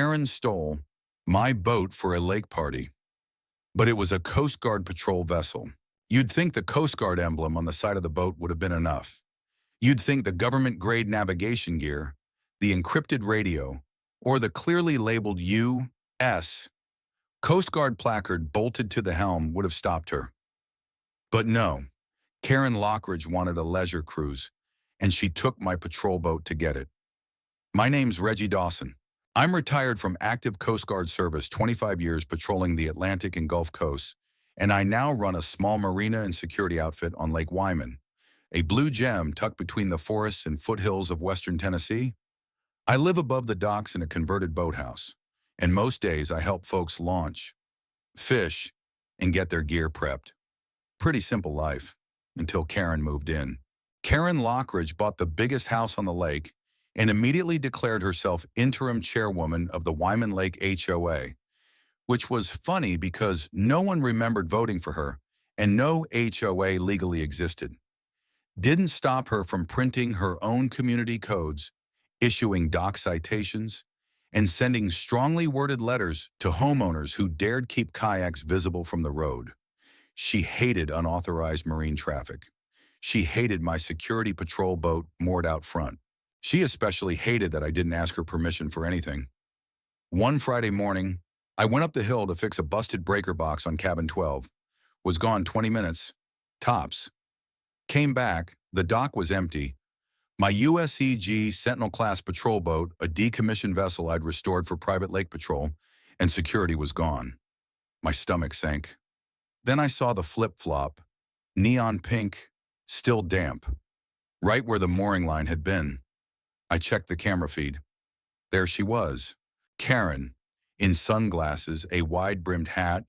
Karen stole my boat for a lake party, but it was a Coast Guard patrol vessel. You'd think the Coast Guard emblem on the side of the boat would have been enough. You'd think the government-grade navigation gear, the encrypted radio, or the clearly labeled U.S. Coast Guard placard bolted to the helm would have stopped her. But no, Karen Lockridge wanted a leisure cruise, and she took my patrol boat to get it. My name's Reggie Dawson. I'm retired from active Coast Guard service, 25 years patrolling the Atlantic and Gulf coasts, and I now run a small marina and security outfit on Lake Wyman, a blue gem tucked between the forests and foothills of western Tennessee. I live above the docks in a converted boathouse, and most days I help folks launch, fish, and get their gear prepped. Pretty simple life, until Karen moved in. Karen Lockridge bought the biggest house on the lake and immediately declared herself interim chairwoman of the Wyman Lake HOA, which was funny because no one remembered voting for her and no HOA legally existed. Didn't stop her from printing her own community codes, issuing dock citations, and sending strongly worded letters to homeowners who dared keep kayaks visible from the road. She hated unauthorized marine traffic. She hated my security patrol boat moored out front. She especially hated that I didn't ask her permission for anything. One Friday morning, I went up the hill to fix a busted breaker box on cabin 12. Was gone 20 minutes, tops. Came back, the dock was empty. My USEG Sentinel-class patrol boat, a decommissioned vessel I'd restored for private lake patrol, and security was gone. My stomach sank. Then I saw the flip-flop, neon pink, still damp, right where the mooring line had been. I checked the camera feed. There she was, Karen, in sunglasses, a wide-brimmed hat,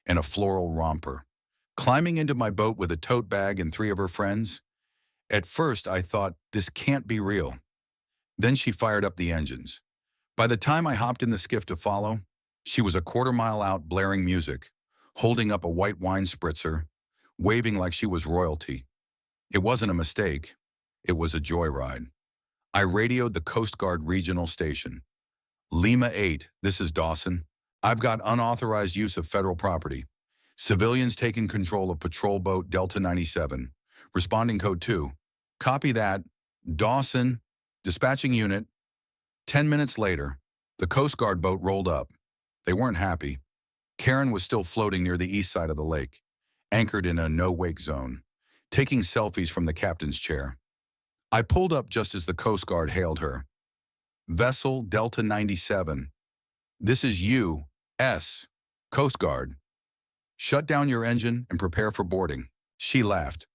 and a floral romper, climbing into my boat with a tote bag and 3 of her friends. At first, I thought, this can't be real. Then she fired up the engines. By the time I hopped in the skiff to follow, she was a quarter-mile out blaring music, holding up a white wine spritzer, waving like she was royalty. It wasn't a mistake. It was a joyride. I radioed the Coast Guard regional station. Lima 8, this is Dawson. I've got unauthorized use of federal property. Civilians taking control of patrol boat Delta 97. Responding code 2. Copy that. Dawson, dispatching unit. 10 minutes later, the Coast Guard boat rolled up. They weren't happy. Karen was still floating near the east side of the lake, anchored in a no-wake zone, taking selfies from the captain's chair. I pulled up just as the Coast Guard hailed her. Vessel Delta 97. This is U.S. Coast Guard. Shut down your engine and prepare for boarding. She laughed.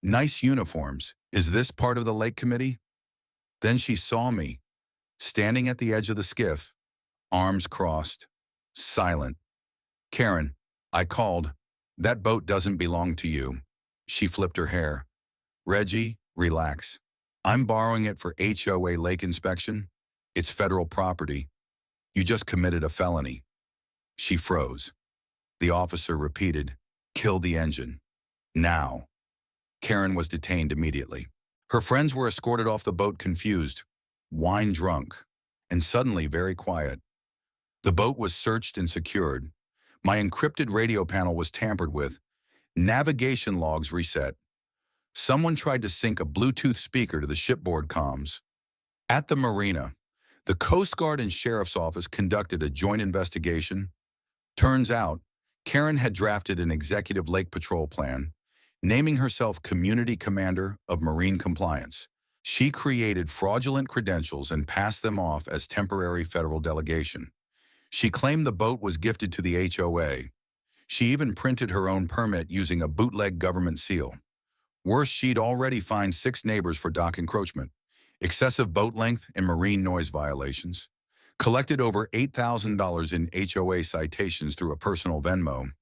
Nice uniforms. Is this part of the lake committee? Then she saw me, standing at the edge of the skiff, arms crossed, silent. Karen, I called. That boat doesn't belong to you. She flipped her hair. Reggie, relax. I'm borrowing it for HOA lake inspection. It's federal property. You just committed a felony. She froze. The officer repeated, kill the engine. Now. Karen was detained immediately. Her friends were escorted off the boat confused, wine drunk, and suddenly very quiet. The boat was searched and secured. My encrypted radio panel was tampered with. Navigation logs reset. Someone tried to sync a Bluetooth speaker to the shipboard comms. At the marina, the Coast Guard and Sheriff's Office conducted a joint investigation. Turns out, Karen had drafted an executive lake patrol plan, naming herself Community Commander of Marine Compliance. She created fraudulent credentials and passed them off as temporary federal delegation. She claimed the boat was gifted to the HOA. She even printed her own permit using a bootleg government seal. Worse, she'd already fined 6 neighbors for dock encroachment, excessive boat length, and marine noise violations, collected over $8,000 in HOA citations through a personal Venmo.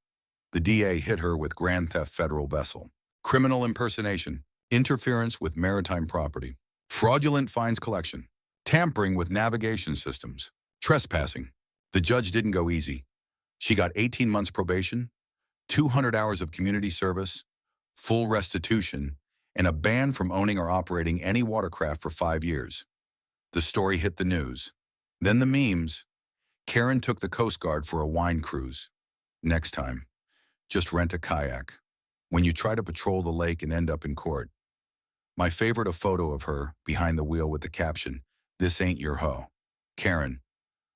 The DA hit her with grand theft federal vessel, criminal impersonation, interference with maritime property, fraudulent fines collection, tampering with navigation systems, trespassing. The judge didn't go easy. She got 18 months probation, 200 hours of community service, full restitution, and a ban from owning or operating any watercraft for 5 years. The story hit the news. Then the memes. Karen took the Coast Guard for a wine cruise. Next time, just rent a kayak. When you try to patrol the lake and end up in court. My favorite, a photo of her behind the wheel with the caption, "This ain't your hoe, Karen."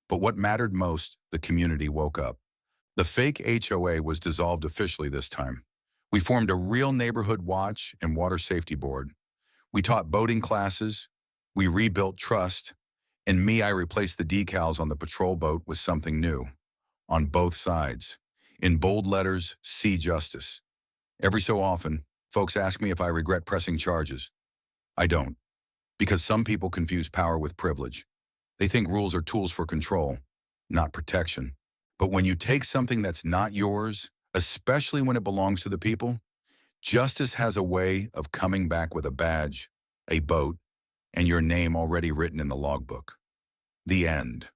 But what mattered most, the community woke up. The fake HOA was dissolved officially this time. We formed a real neighborhood watch and water safety board. We taught boating classes. We rebuilt trust. And I replaced the decals on the patrol boat with something new. On both sides. In bold letters, "See Justice." Every so often, folks ask me if I regret pressing charges. I don't. Because some people confuse power with privilege. They think rules are tools for control, not protection. But when you take something that's not yours, especially when it belongs to the people, justice has a way of coming back with a badge, a boat, and your name already written in the logbook. The end.